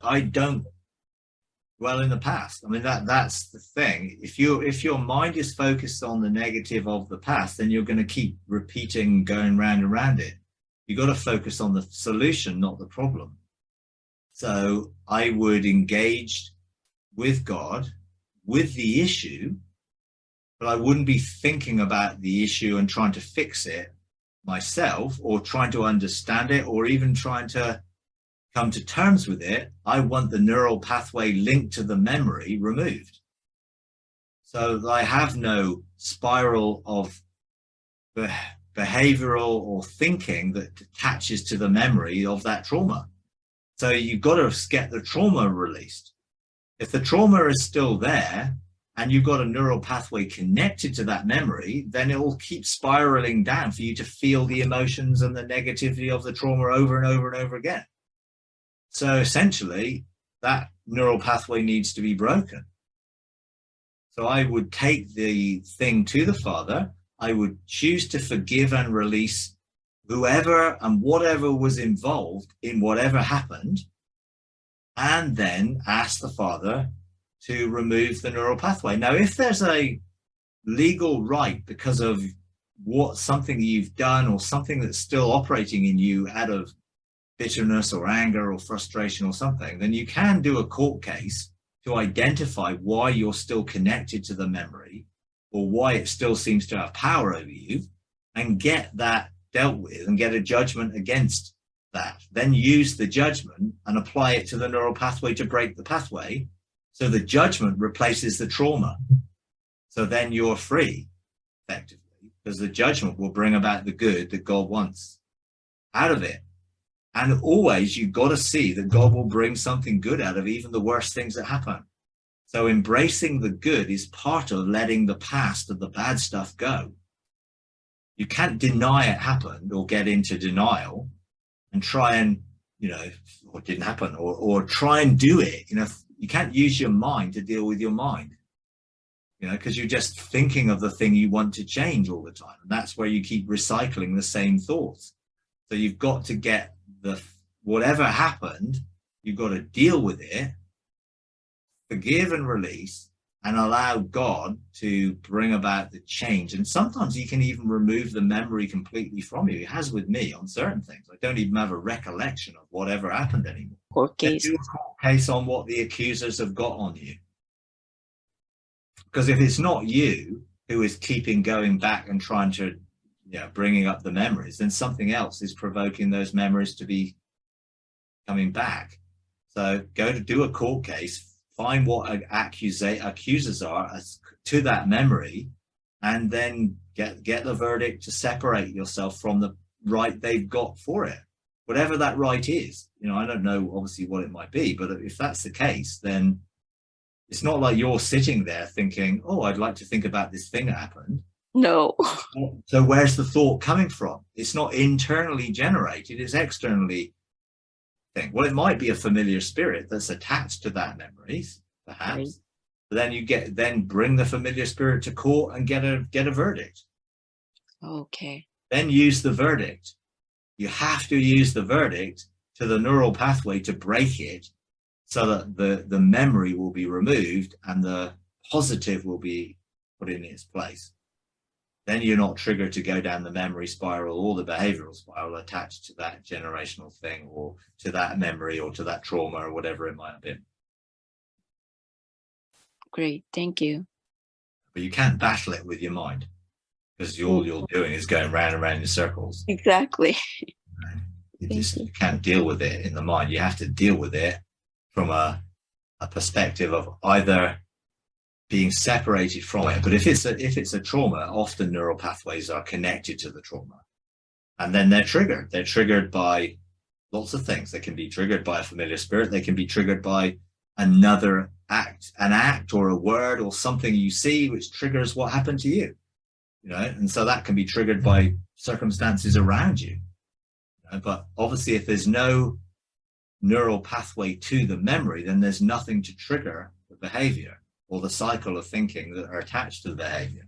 I don't dwell in the past. I mean, that's the thing. If your mind is focused on the negative of the past, then you're going to keep repeating, going round and round it. You got to focus on the solution, not the problem. So I would engage with God, with the issue, but I wouldn't be thinking about the issue and trying to fix it myself, or trying to understand it, or even trying to come to terms with it. I want the neural pathway linked to the memory removed, so that I have no spiral of behavioral or thinking that attaches to the memory of that trauma. So you've got to get the trauma released. If the trauma is still there and you've got a neural pathway connected to that memory, then it will keep spiraling down for you to feel the emotions and the negativity of the trauma over and over and over again. So essentially, that neural pathway needs to be broken. So I would take the thing to the Father. I would choose to forgive and release whoever and whatever was involved in whatever happened, and then ask the Father to remove the neural pathway. Now, if there's a legal right because of something you've done, or something that's still operating in you out of bitterness or anger or frustration or something, then you can do a court case to identify why you're still connected to the memory, or why it still seems to have power over you, and get that dealt with and get a judgment against that. Then use the judgment and apply it to the neural pathway to break the pathway. So the judgment replaces the trauma. So then you're free, effectively, because the judgment will bring about the good that God wants out of it. And always you've got to see that God will bring something good out of even the worst things that happen. So embracing the good is part of letting the past and the bad stuff go. You can't deny it happened, or get into denial and try and, or it didn't happen, or try and do it. You can't use your mind to deal with your mind, because you're just thinking of the thing you want to change all the time. And that's where you keep recycling the same thoughts. So you've got to get whatever happened, you've got to deal with it, forgive and release, and allow God to bring about the change. And sometimes he can even remove the memory completely from you. He has with me on certain things. I don't even have a recollection of whatever happened anymore. Court case. Do a court case on what the accusers have got on you. Because if it's not you who is keeping going back and trying to, bringing up the memories, then something else is provoking those memories to be coming back. So go to do a court case, find what accusers are to that memory, and then get the verdict to separate yourself from the right they've got for it, whatever that right is. I don't know obviously what it might be, but if that's the case, then it's not like you're sitting there thinking, oh, I'd like to think about this thing that happened. No. So where's the thought coming from? It's not internally generated, it's externally thing. Well, it might be a familiar spirit that's attached to that memories, perhaps. Right. But then you then bring the familiar spirit to court and get a verdict. Okay. Then use the verdict. You have to use the verdict to the neural pathway to break it, so that the memory will be removed and the positive will be put in its place. Then you're not triggered to go down the memory spiral or the behavioral spiral attached to that generational thing, or to that memory, or to that trauma, or whatever it might have been. Great, thank you. But you can't battle it with your mind, because all you're doing is going round and round in circles. Exactly. You can't deal with it in the mind. You have to deal with it from a perspective of either being separated from it. But if it's a trauma, often neural pathways are connected to the trauma, and then they're triggered. They're triggered by lots of things. They can be triggered by a familiar spirit. They can be triggered by another an act or a word or something you see which triggers what happened to you. And so that can be triggered by circumstances around you. But obviously, if there's no neural pathway to the memory, then there's nothing to trigger the behavior or the cycle of thinking that are attached to the behavior.